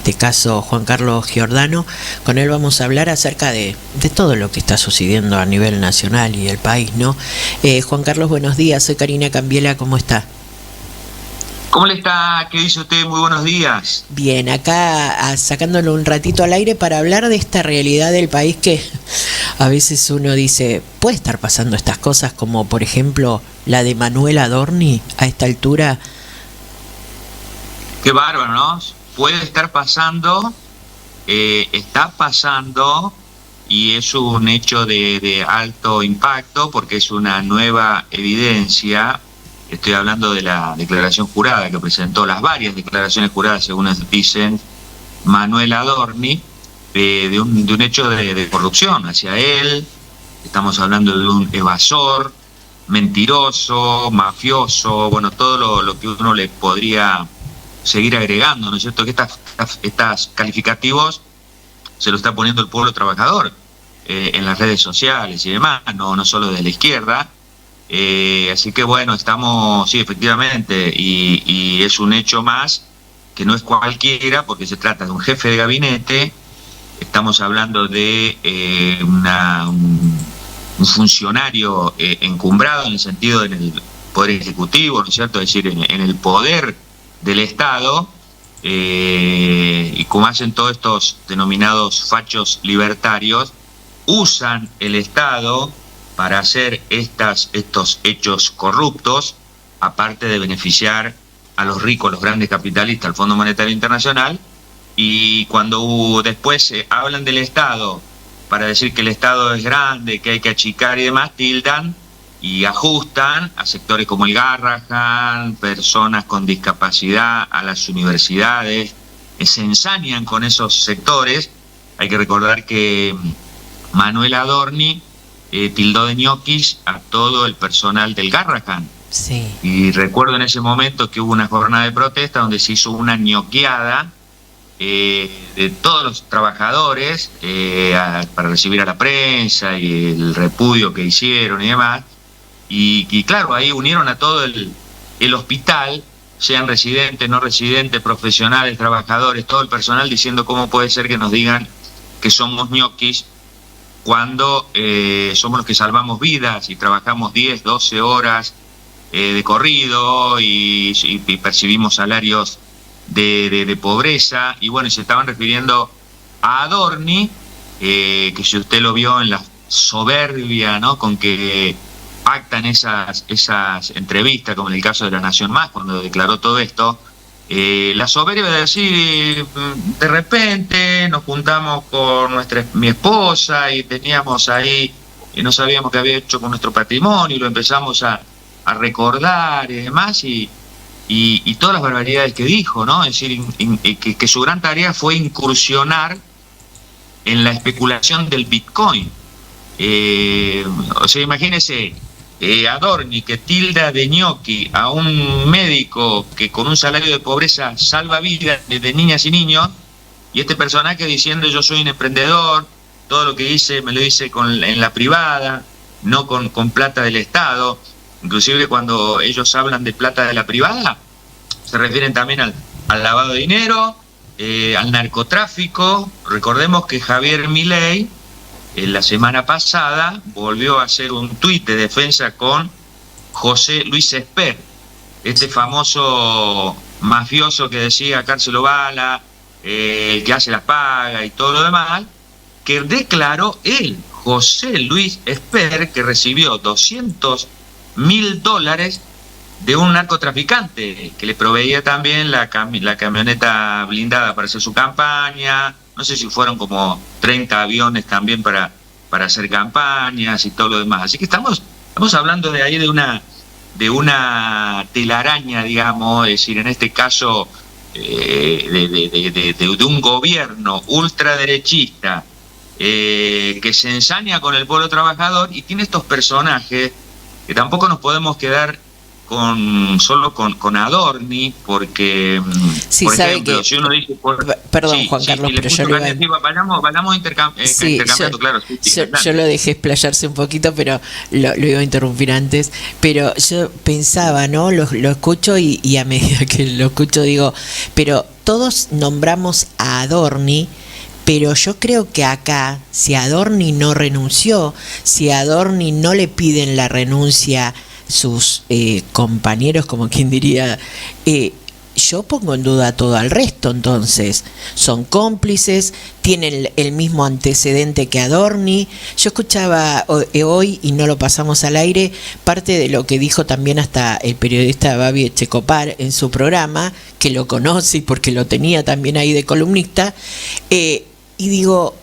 este caso Juan Carlos Giordano. Con él vamos a hablar acerca de todo lo que está sucediendo a nivel nacional y el país, ¿no? Juan Carlos, buenos días, soy Karina Cambiela, ¿cómo está? ¿Cómo le está? ¿Qué dice usted? Muy buenos días. Bien, acá sacándolo un ratito al aire para hablar de esta realidad del país que a veces uno dice, puede estar pasando estas cosas como por ejemplo la de Manuel Adorni a esta altura. Qué bárbaro, ¿no? Puede estar pasando, está pasando y es un hecho de alto impacto porque es una nueva evidencia. Estoy hablando de la declaración jurada que presentó, las varias declaraciones juradas, según dicen, Manuel Adorni, de un hecho de corrupción hacia él. Estamos hablando de un evasor, mentiroso, mafioso, bueno, todo lo que uno le podría seguir agregando, ¿no es cierto? Que estas calificativos se lo está poniendo el pueblo trabajador en las redes sociales y demás, no solo de la izquierda. Así que bueno, estamos, sí, efectivamente, y es un hecho más que no es cualquiera porque se trata de un jefe de gabinete. Estamos hablando de un funcionario encumbrado en el sentido en el poder ejecutivo, ¿no es cierto? Es decir, en el poder del Estado, y como hacen todos estos denominados fachos libertarios, usan el Estado para hacer estos hechos corruptos, aparte de beneficiar a los ricos, los grandes capitalistas, al Fondo Monetario Internacional. Y cuando después hablan del Estado para decir que el Estado es grande, que hay que achicar y demás, tildan y ajustan a sectores como el Garrahan, personas con discapacidad, a las universidades, se ensañan con esos sectores. Hay que recordar que Manuel Adorni tildó de ñoquis a todo el personal del Garrahan. Sí. Y recuerdo en ese momento que hubo una jornada de protesta donde se hizo una ñoqueada de todos los trabajadores para recibir a la prensa y el repudio que hicieron y demás. Y claro, ahí unieron a todo el hospital, sean residentes, no residentes, profesionales, trabajadores, todo el personal, diciendo cómo puede ser que nos digan que somos ñoquis cuando somos los que salvamos vidas y trabajamos 10, 12 horas de corrido y percibimos salarios de pobreza. Y bueno, se estaban refiriendo a Adorni, que si usted lo vio en la soberbia, ¿no?, con que pactan esas entrevistas, como en el caso de La Nación Más, cuando declaró todo esto, la soberbia de decir, de repente nos juntamos con mi esposa y teníamos ahí, y no sabíamos qué había hecho con nuestro patrimonio, y lo empezamos a recordar y demás, y todas las barbaridades que dijo, ¿no? Es decir, que su gran tarea fue incursionar en la especulación del Bitcoin. O sea, imagínese, Adorni, que tilda de ñoqui a un médico que con un salario de pobreza salva vidas de niñas y niños, y este personaje diciendo yo soy un emprendedor, todo lo que hice me lo hice en la privada, no con plata del Estado. Inclusive cuando ellos hablan de plata de la privada, se refieren también al lavado de dinero, al narcotráfico. Recordemos que Javier Milei la semana pasada volvió a hacer un tuit de defensa con José Luis Esper, este famoso mafioso que decía cárcel o bala, el que hace las pagas y todo lo demás, que declaró él, José Luis Esper, que recibió $200.000 de un narcotraficante que le proveía también la camioneta blindada para hacer su campaña. No sé si fueron como 30 aviones también para hacer campañas y todo lo demás. Así que estamos hablando de ahí de una telaraña, digamos, es decir, en este caso de un gobierno ultraderechista que se ensaña con el pueblo trabajador y tiene estos personajes que tampoco nos podemos quedar con Adorni, porque, sí, por sabe ejemplo, que, si uno dice... perdón, sí, Juan Carlos, sí, pero yo lo vayamos intercambiando, claro. Yo lo dejé explayarse un poquito, pero lo iba a interrumpir antes. Pero yo pensaba, ¿no? Lo escucho y a medida que lo escucho digo, pero todos nombramos a Adorni. Pero yo creo que acá, si Adorni no renunció, si Adorni no le piden la renuncia sus compañeros, como quien diría, yo pongo en duda todo al resto. Entonces son cómplices, tienen el mismo antecedente que Adorni. Yo escuchaba hoy, y no lo pasamos al aire, parte de lo que dijo también hasta el periodista Babi Echecopar en su programa, que lo conoce porque lo tenía también ahí de columnista, y digo,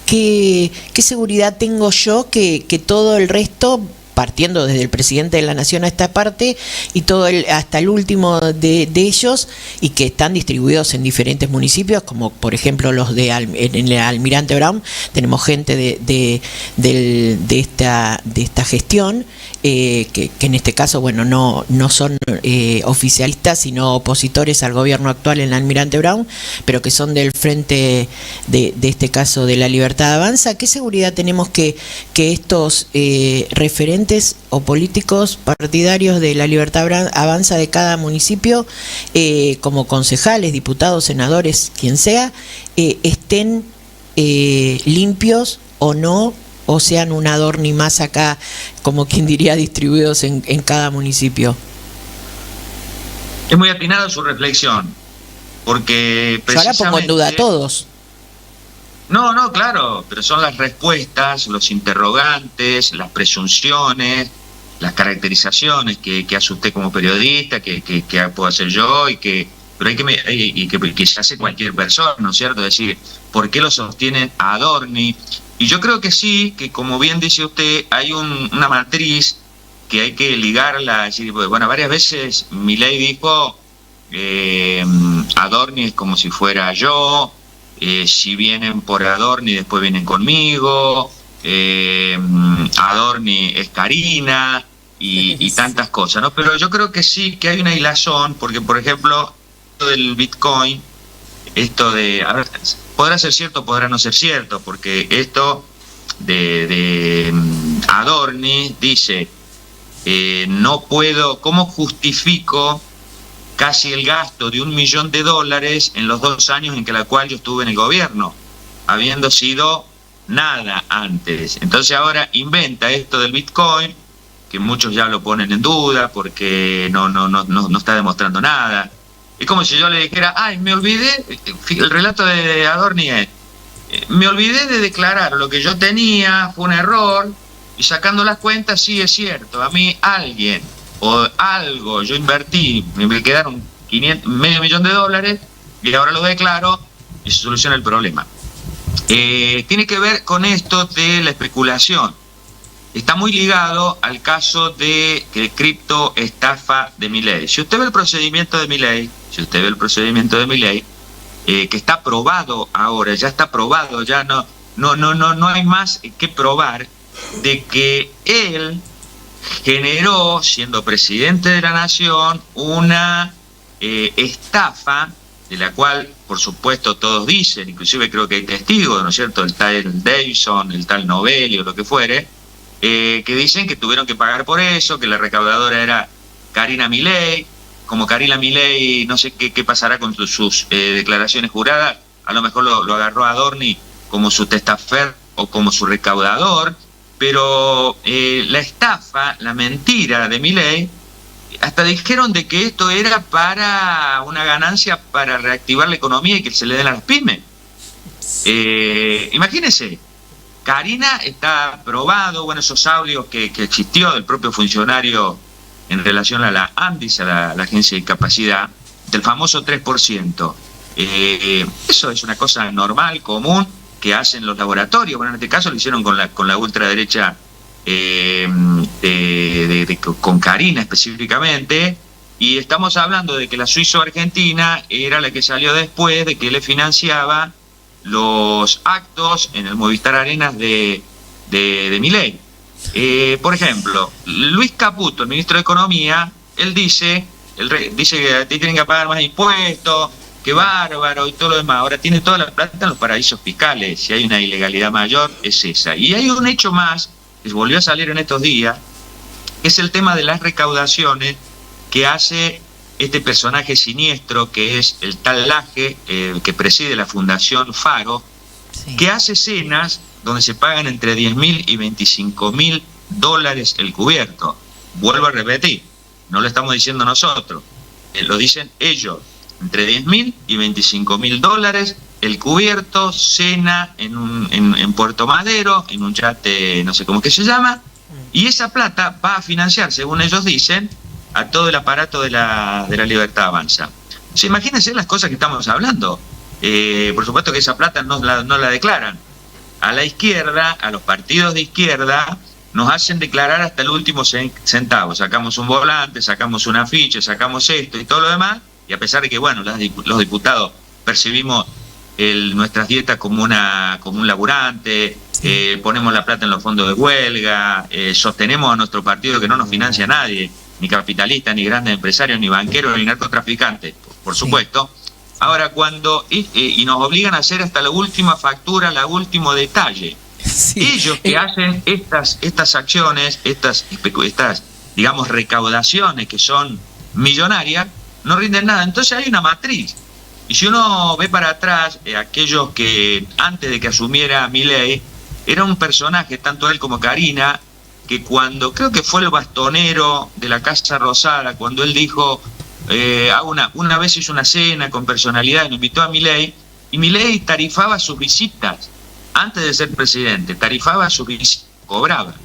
¿qué seguridad tengo yo que todo el resto, partiendo desde el presidente de la nación a esta parte y hasta el último de ellos, y que están distribuidos en diferentes municipios, como por ejemplo los en el Almirante Brown, tenemos gente de esta gestión, que en este caso, bueno, no son oficialistas, sino opositores al gobierno actual en el Almirante Brown, pero que son del frente de este caso de La Libertad Avanza. ¿Qué seguridad tenemos que estos referentes o políticos partidarios de La Libertad Avanza de cada municipio, como concejales, diputados, senadores, quien sea, estén limpios o no, o sean un Adorni más acá, como quien diría, distribuidos en cada municipio? Es muy atinada su reflexión, porque yo ahora pongo en duda a todos. No, claro, pero son las respuestas, los interrogantes, las presunciones, las caracterizaciones que hace usted como periodista, que puedo hacer yo, pero que se hace cualquier persona, ¿no es cierto? Es decir, ¿por qué lo sostienen a Adorni? Y yo creo que sí, que como bien dice usted, hay una matriz que hay que ligarla. Es decir, bueno, varias veces Milei dijo, Adorni es como si fuera yo. Si vienen por Adorni, después vienen conmigo, Adorni es Karina y tantas cosas, ¿no? Pero yo creo que sí, que hay una hilazón, porque por ejemplo, esto del Bitcoin, a ver, podrá ser cierto, podrá no ser cierto, porque esto de Adorni dice, no puedo, ¿cómo justifico casi el gasto de $1 millón en los 2 años en que la cual yo estuve en el gobierno, habiendo sido nada antes? Entonces ahora inventa esto del Bitcoin, que muchos ya lo ponen en duda porque no está demostrando nada. Es como si yo le dijera, me olvidé, el relato de Adorni es, me olvidé de declarar lo que yo tenía, fue un error, y sacando las cuentas sí es cierto, a mí alguien o algo, yo invertí, me quedaron $500 millones y ahora lo declaro y se soluciona el problema. Tiene que ver con esto de la especulación. Está muy ligado al caso de criptoestafa de Milei. Si usted ve el procedimiento de Milei, que está probado ahora, ya está probado, ya no hay más que probar de que él generó, siendo presidente de la nación, una estafa, de la cual, por supuesto, todos dicen, inclusive creo que hay testigos, ¿no es cierto?, el tal Davison, el tal Novelli o lo que fuere, que dicen que tuvieron que pagar por eso, que la recaudadora era Karina Milei. Como Karina Milei, no sé qué pasará con sus declaraciones juradas, a lo mejor lo agarró a Adorni como su testafer o como su recaudador. Pero la estafa, la mentira de Milei, hasta dijeron de que esto era para una ganancia para reactivar la economía y que se le den a las pymes. Imagínense, Karina está probado, bueno, esos audios que existió del propio funcionario en relación a la ANDIS, a la Agencia de Discapacidad, del famoso 3%. Eso es una cosa normal, común, que hacen los laboratorios. Bueno, en este caso lo hicieron con la ultraderecha, con Karina específicamente, y estamos hablando de que la suizo-argentina era la que salió después de que le financiaba los actos en el Movistar Arenas de Milei. Por ejemplo, Luis Caputo, el ministro de Economía, él dice que tienen que pagar más impuestos, que bárbaro y todo lo demás. Ahora tiene toda la plata en los paraísos fiscales. Si hay una ilegalidad mayor, es esa. Y hay un hecho más, que volvió a salir en estos días, que es el tema de las recaudaciones que hace este personaje siniestro, que es el tal Laje, que preside la Fundación Faro, sí, que hace cenas donde se pagan entre 10.000 y 25.000 dólares el cubierto. Vuelvo a repetir, no lo estamos diciendo nosotros, lo dicen ellos. Entre 10.000 y 25.000 dólares el cubierto, cena en Puerto Madero, en un yate, no sé cómo que se llama, y esa plata va a financiar, según ellos dicen, a todo el aparato de la Libertad Avanza. O sea, imagínense las cosas que estamos hablando. Por supuesto que esa plata no la declaran. A la izquierda, a los partidos de izquierda, nos hacen declarar hasta el último centavo. Sacamos un volante, sacamos un afiche, sacamos esto y todo lo demás, y a pesar de que, bueno, los diputados percibimos nuestras dietas como un laburante, ponemos la plata en los fondos de huelga, sostenemos a nuestro partido que no nos financia nadie, ni capitalistas, ni grandes empresarios, ni banqueros, ni narcotraficantes, por supuesto. Ahora, cuando y nos obligan a hacer hasta la última factura, el último detalle. Sí. Ellos que hacen estas acciones, estas, digamos, recaudaciones que son millonarias, no rinden nada. Entonces hay una matriz. Y si uno ve para atrás, aquellos que antes de que asumiera Milei, era un personaje, tanto él como Karina, que cuando, creo que fue el bastonero de la Casa Rosada, cuando él dijo, una vez hizo una cena con personalidad, lo invitó a Milei, y Milei tarifaba sus visitas, antes de ser presidente, tarifaba sus visitas, cobraba.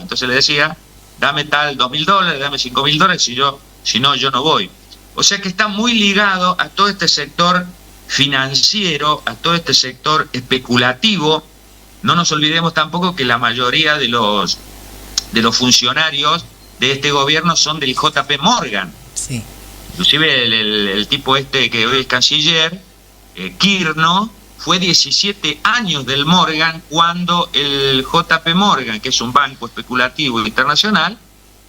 Entonces le decía, dame tal $2.000, dame $5.000, si no, yo no voy. O sea que está muy ligado a todo este sector financiero, a todo este sector especulativo. No nos olvidemos tampoco que la mayoría de los funcionarios de este gobierno son del JP Morgan. Sí. Inclusive el tipo este que hoy es canciller, Kirno, fue 17 años del Morgan cuando el JP Morgan, que es un banco especulativo internacional,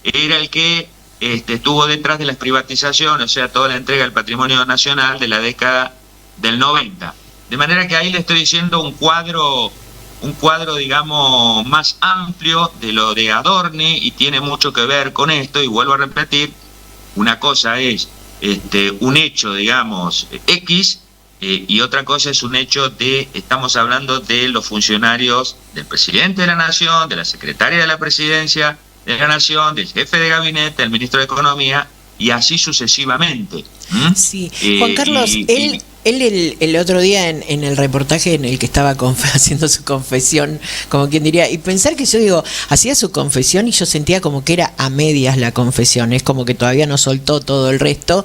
era el que estuvo detrás de las privatizaciones, o sea, toda la entrega del patrimonio nacional de la década del 90. De manera que ahí le estoy diciendo un cuadro, digamos, más amplio de lo de Adorni, y tiene mucho que ver con esto. Y vuelvo a repetir, una cosa es un hecho, digamos, X, y otra cosa es un hecho estamos hablando de los funcionarios del presidente de la Nación, de la secretaria de la Presidencia de la Nación, del jefe de gabinete, del ministro de Economía, y así sucesivamente. Sí, Juan Carlos, él el otro día en el reportaje en el que estaba haciendo su confesión, como quien diría, y pensar que yo digo, hacía su confesión y yo sentía como que era a medias la confesión, es como que todavía no soltó todo el resto.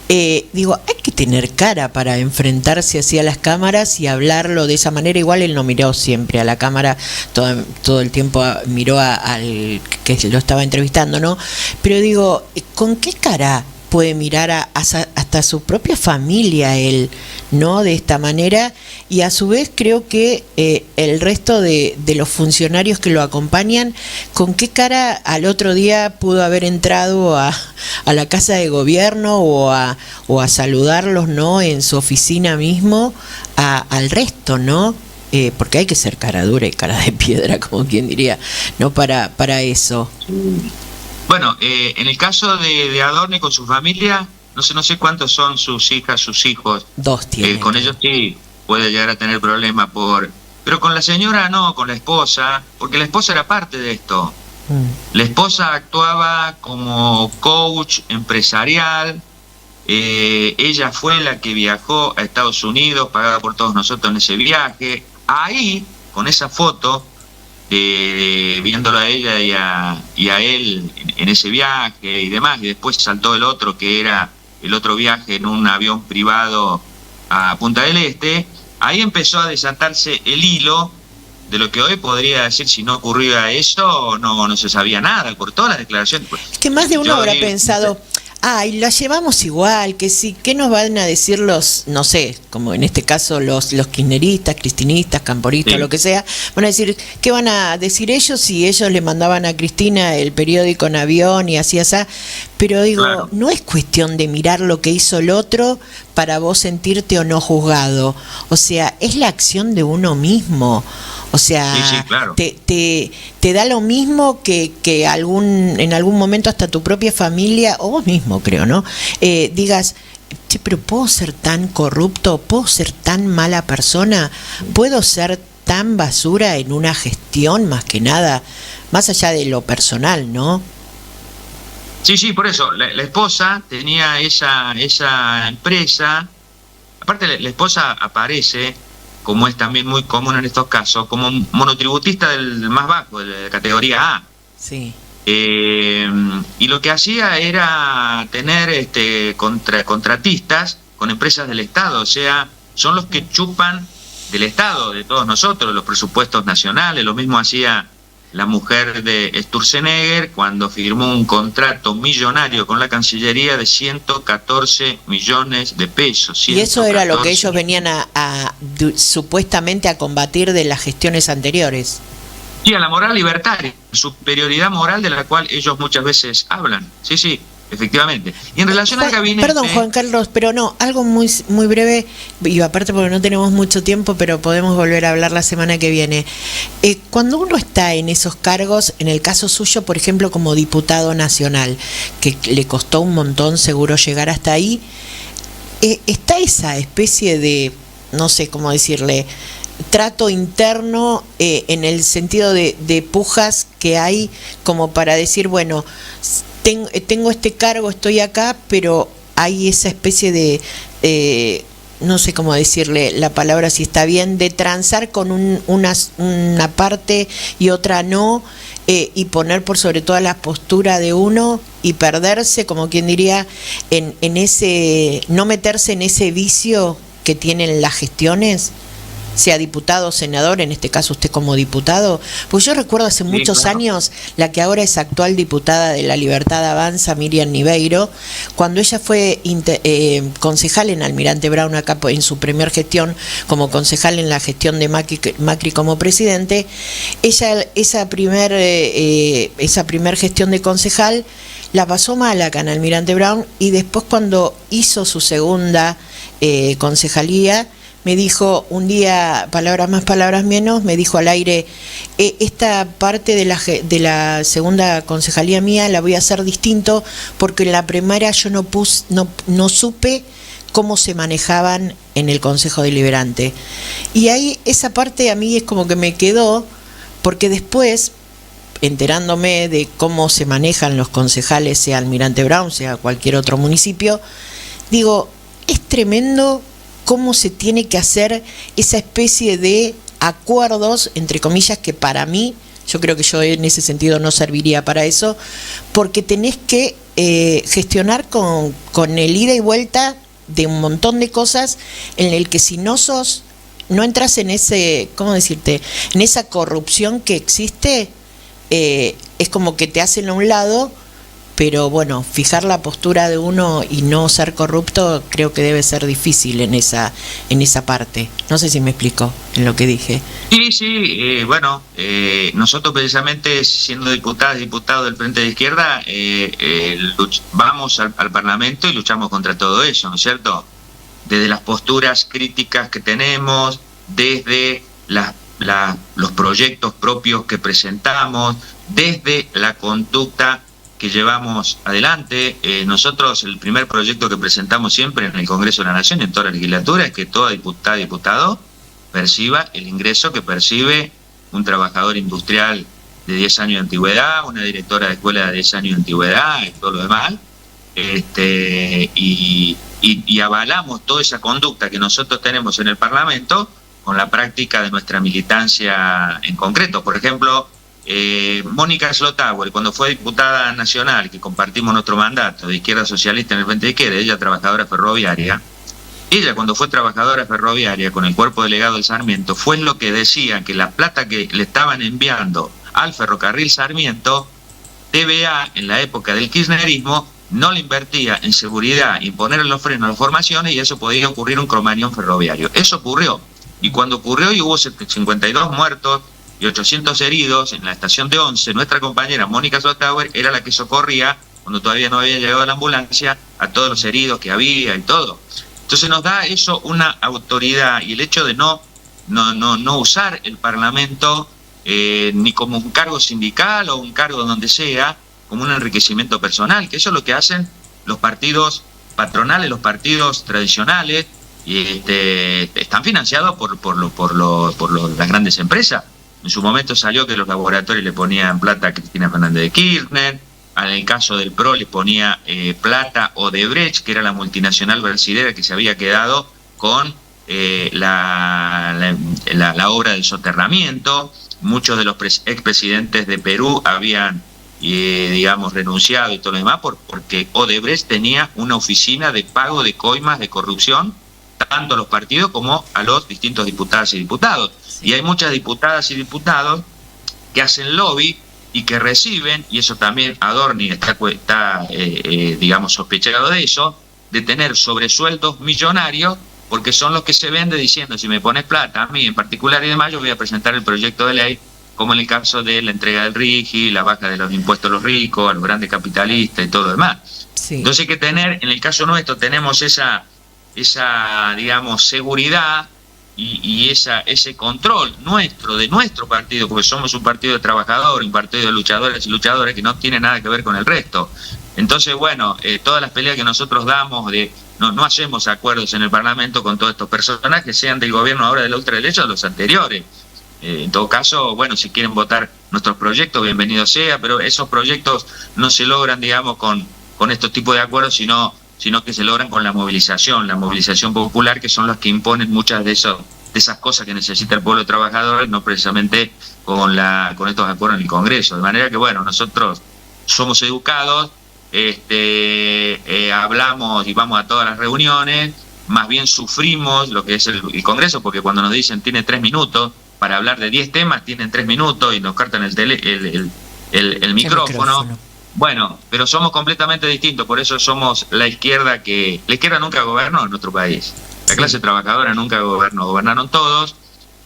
Digo, hay que tener cara para enfrentarse así a las cámaras y hablarlo de esa manera. Igual él no miró siempre a la cámara, todo el tiempo miró al que lo estaba entrevistando, ¿no? Pero digo, ¿con qué cara puede mirar hasta su propia familia él, ¿no? De esta manera, y a su vez creo que el resto de los funcionarios que lo acompañan, ¿con qué cara al otro día pudo haber entrado a la Casa de Gobierno o a saludarlos, ¿no? En su oficina mismo, al resto, ¿no? Porque hay que ser cara dura y cara de piedra, como quien diría, ¿no? Para eso. Bueno, en el caso de Adorni con su familia, no sé cuántos son sus hijas, sus hijos. 2 tiene. Con ellos sí puede llegar a tener problemas pero con la señora no, con la esposa, porque la esposa era parte de esto. La esposa actuaba como coach empresarial, ella fue la que viajó a Estados Unidos, pagada por todos nosotros en ese viaje. Ahí, con esa foto, viéndolo a ella y a él en ese viaje y demás, y después saltó el otro, que era el otro viaje en un avión privado a Punta del Este. Ahí empezó a desatarse el hilo de lo que hoy podría decir, si no ocurría eso, no se sabía nada, por todas las declaraciones. Es que más de uno habrá pensado, ay, la llevamos igual, que sí, ¿qué nos van a decir los, no sé, como en este caso los kirchneristas, cristinistas, camporistas, Sí. lo que sea? Van a decir, ¿qué van a decir ellos si ellos le mandaban a Cristina el periódico en avión y así, así? Pero digo, Claro. no es cuestión de mirar lo que hizo el otro para vos sentirte o no juzgado. O sea, es la acción de uno mismo. O sea, Sí, sí, claro. te da lo mismo que en algún momento hasta tu propia familia, o vos mismo creo, ¿no? Digas, che, pero ¿puedo ser tan corrupto? ¿Puedo ser tan mala persona? ¿Puedo ser tan basura en una gestión más que nada? Más allá de lo personal, ¿no? Sí, sí, por eso, la esposa tenía esa empresa, aparte la esposa aparece, como es también muy común en estos casos, como monotributista del más bajo, de la categoría A. Sí. Y lo que hacía era tener contratistas con empresas del Estado, o sea, son los que chupan del Estado, de todos nosotros, los presupuestos nacionales. Lo mismo hacía la mujer de Sturzenegger cuando firmó un contrato millonario con la Cancillería de 114 millones de pesos. Y eso era lo que 114. ellos venían supuestamente a combatir de las gestiones anteriores. Y a la moral libertaria, superioridad moral de la cual ellos muchas veces hablan. Sí, sí, efectivamente. Y en relación al gabinete... Perdón, Juan Carlos, pero no, algo muy, muy breve, y aparte porque no tenemos mucho tiempo, pero podemos volver a hablar la semana que viene. Cuando uno está en esos cargos, en el caso suyo, por ejemplo, como diputado nacional, que le costó un montón seguro llegar hasta ahí, está esa especie de, no sé cómo decirle, trato interno en el sentido de pujas que hay como para decir, bueno, tengo este cargo, estoy acá, pero hay esa especie de no sé cómo decirle la palabra si está bien, de transar con una parte y otra no, y poner por sobre todo la postura de uno y perderse, como quien diría, en ese, no meterse en ese vicio que tienen las gestiones, sea diputado o senador, en este caso usted como diputado, pues yo recuerdo hace muchos años, la que ahora es actual diputada de La Libertad Avanza, Miriam Niveiro, cuando ella fue concejal en Almirante Brown acá en su primer gestión, como concejal en la gestión de Macri como presidente, ella esa primer gestión de concejal la pasó mal acá en Almirante Brown, y después cuando hizo su segunda concejalía, me dijo un día, palabras más, palabras menos, me dijo al aire, esta parte de la segunda concejalía mía la voy a hacer distinto, porque en la primaria yo no supe cómo se manejaban en el Consejo Deliberante. Y ahí esa parte a mí es como que me quedó, porque después, enterándome de cómo se manejan los concejales, sea Almirante Brown, sea cualquier otro municipio, digo, es tremendo cómo se tiene que hacer esa especie de acuerdos, entre comillas, que para mí, yo creo que yo en ese sentido no serviría para eso, porque tenés que gestionar con el ida y vuelta de un montón de cosas, en el que si no entras en ese, ¿cómo decirte?, en esa corrupción que existe, es como que te hacen a un lado. Pero bueno, fijar la postura de uno y no ser corrupto creo que debe ser difícil en esa parte. No sé si me explico en lo que dije. Sí, sí, bueno, nosotros precisamente siendo diputados del Frente de Izquierda, vamos al Parlamento y luchamos contra todo eso, ¿no es cierto? Desde las posturas críticas que tenemos, desde los proyectos propios que presentamos, desde la conducta que llevamos adelante. Nosotros el primer proyecto que presentamos siempre en el Congreso de la Nación, en toda la legislatura, es que toda diputada y diputado perciba el ingreso que percibe un trabajador industrial de 10 años de antigüedad, una directora de escuela de 10 años de antigüedad y todo lo demás. Y avalamos toda esa conducta que nosotros tenemos en el Parlamento con la práctica de nuestra militancia en concreto. Por ejemplo, Mónica Slotauer, cuando fue diputada nacional, que compartimos nuestro mandato de Izquierda Socialista en el Frente de Izquierda, ella trabajadora ferroviaria, ella cuando fue trabajadora ferroviaria con el cuerpo delegado del Sarmiento, fue lo que decía que la plata que le estaban enviando al ferrocarril Sarmiento, TVA, en la época del kirchnerismo, no le invertía en seguridad y poner los frenos a las formaciones, y eso podía ocurrir un cromañón ferroviario. Eso ocurrió. Y cuando ocurrió y hubo 52 muertos y 800 heridos en la estación de Once, nuestra compañera Mónica Sottauer era la que socorría, cuando todavía no había llegado la ambulancia, a todos los heridos que había y todo. Entonces nos da eso una autoridad, y el hecho de no usar el Parlamento ni como un cargo sindical o un cargo donde sea, como un enriquecimiento personal, que eso es lo que hacen los partidos patronales, los partidos tradicionales, y están financiados por las grandes empresas. En su momento salió que los laboratorios le ponían plata a Cristina Fernández de Kirchner, en el caso del PRO le ponía plata Odebrecht, que era la multinacional brasilera que se había quedado con la obra del soterramiento. Muchos de los expresidentes de Perú habían renunciado y todo lo demás porque Odebrecht tenía una oficina de pago de coimas de corrupción, tanto a los partidos como a los distintos diputadas y diputados. Y hay muchas diputadas y diputados que hacen lobby y que reciben, y eso también Adorni está sospechado de eso, de tener sobresueldos millonarios, porque son los que se vende diciendo, si me pones plata a mí en particular y demás, yo voy a presentar el proyecto de ley, como en el caso de la entrega del RIGI, la baja de los impuestos a los ricos, a los grandes capitalistas y todo lo demás. Sí. Entonces hay que tener, en el caso nuestro, tenemos esa seguridad y ese control de nuestro partido, porque somos un partido de trabajadores, un partido de luchadores y luchadoras que no tiene nada que ver con el resto. Entonces, bueno, todas las peleas que nosotros damos, no hacemos acuerdos en el Parlamento con todos estos personajes, sean del gobierno ahora de la ultraderecha o de los anteriores. En todo caso, bueno, si quieren votar nuestros proyectos, bienvenido sea, pero esos proyectos no se logran, con estos tipos de acuerdos, sino que se logran con la movilización popular, que son las que imponen muchas de esas cosas que necesita el pueblo trabajador, no precisamente con estos acuerdos en el Congreso. De manera que, bueno, nosotros somos educados, hablamos y vamos a todas las reuniones, más bien sufrimos lo que es el Congreso, porque cuando nos dicen tiene 3 minutos para hablar de 10 temas, tienen 3 minutos y nos cortan el micrófono. Bueno, pero somos completamente distintos, por eso somos la izquierda nunca gobernó en nuestro país. La clase trabajadora nunca gobernó, gobernaron todos,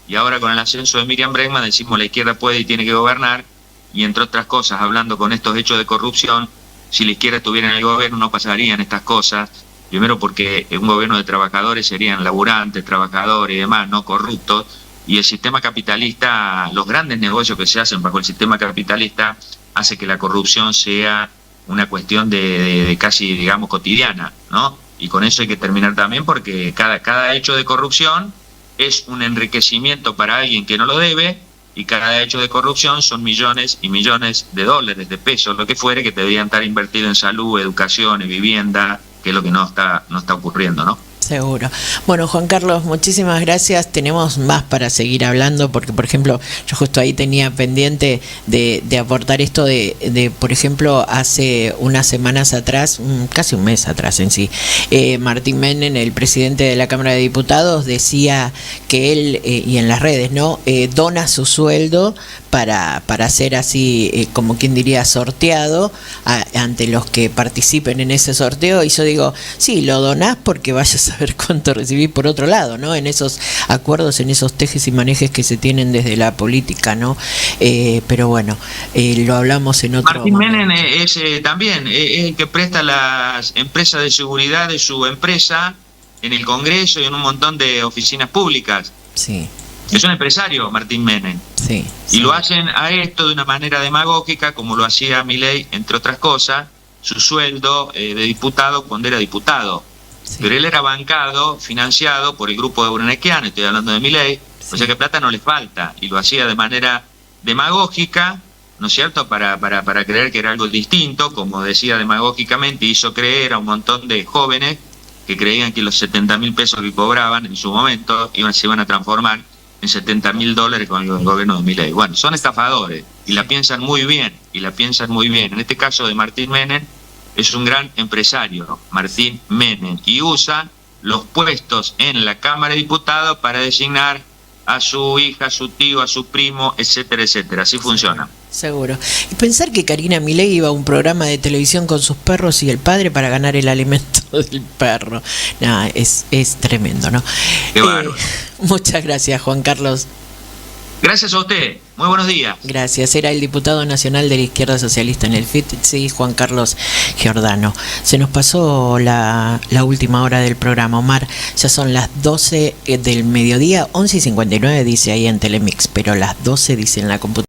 y ahora con el ascenso de Miriam Bregman decimos la izquierda puede y tiene que gobernar, y entre otras cosas, hablando con estos hechos de corrupción, si la izquierda estuviera en el gobierno no pasarían estas cosas, primero porque un gobierno de trabajadores serían laburantes, trabajadores y demás, no corruptos, y el sistema capitalista, los grandes negocios que se hacen bajo el sistema capitalista, hace que la corrupción sea una cuestión de casi, cotidiana, ¿no? Y con eso hay que terminar también, porque cada hecho de corrupción es un enriquecimiento para alguien que no lo debe, y cada hecho de corrupción son millones y millones de dólares, de pesos, lo que fuere, que deberían estar invertidos en salud, educación y vivienda, que es lo que no está ocurriendo, ¿no? Seguro. Bueno, Juan Carlos, muchísimas gracias. Tenemos más para seguir hablando, porque, por ejemplo, yo justo ahí tenía pendiente de aportar esto de, por ejemplo, hace unas semanas atrás, casi un mes atrás en sí, Martín Menem, el presidente de la Cámara de Diputados, decía que él, y en las redes, ¿no?, dona su sueldo para ser así, como quien diría, sorteado ante los que participen en ese sorteo. Y yo digo, sí, lo donás porque vayas a ver cuánto recibís por otro lado, ¿no? En esos acuerdos, en esos tejes y manejes que se tienen desde la política, ¿no? Pero bueno, lo hablamos en otro Martín momento. Menem es también es el que presta las empresas de seguridad de su empresa en el Congreso y en un montón de oficinas públicas. Sí. Es un empresario, Martín Menem. Sí, y lo hacen a esto de una manera demagógica, como lo hacía Milei, entre otras cosas, su sueldo de diputado cuando era diputado. Sí. Pero él era bancado, financiado por el grupo de Urnequian, estoy hablando de Milei, o sea que plata no le falta, y lo hacía de manera demagógica, ¿no es cierto?, para creer que era algo distinto, como decía demagógicamente, hizo creer a un montón de jóvenes que creían que los 70.000 pesos que cobraban en su momento se iban a transformar en $70.000 con el gobierno de Milei. Bueno, son estafadores y la piensan muy bien, En este caso de Martín Menem, es un gran empresario, Martín Menem, y usa los puestos en la Cámara de Diputados para designar a su hija, a su tío, a su primo, etcétera, etcétera. Así funciona. Seguro. Y pensar que Karina Milei iba a un programa de televisión con sus perros y el padre para ganar el alimento del perro. Nada, es tremendo, ¿no? Qué bárbaro. Muchas gracias, Juan Carlos. Gracias a usted. Muy buenos días. Gracias. Era el diputado nacional de la izquierda socialista en el FIT, Juan Carlos Giordano. Se nos pasó la última hora del programa, Omar. Ya son las 12 del mediodía, 11:59 dice ahí en Telemix, pero las 12 dice en la computadora.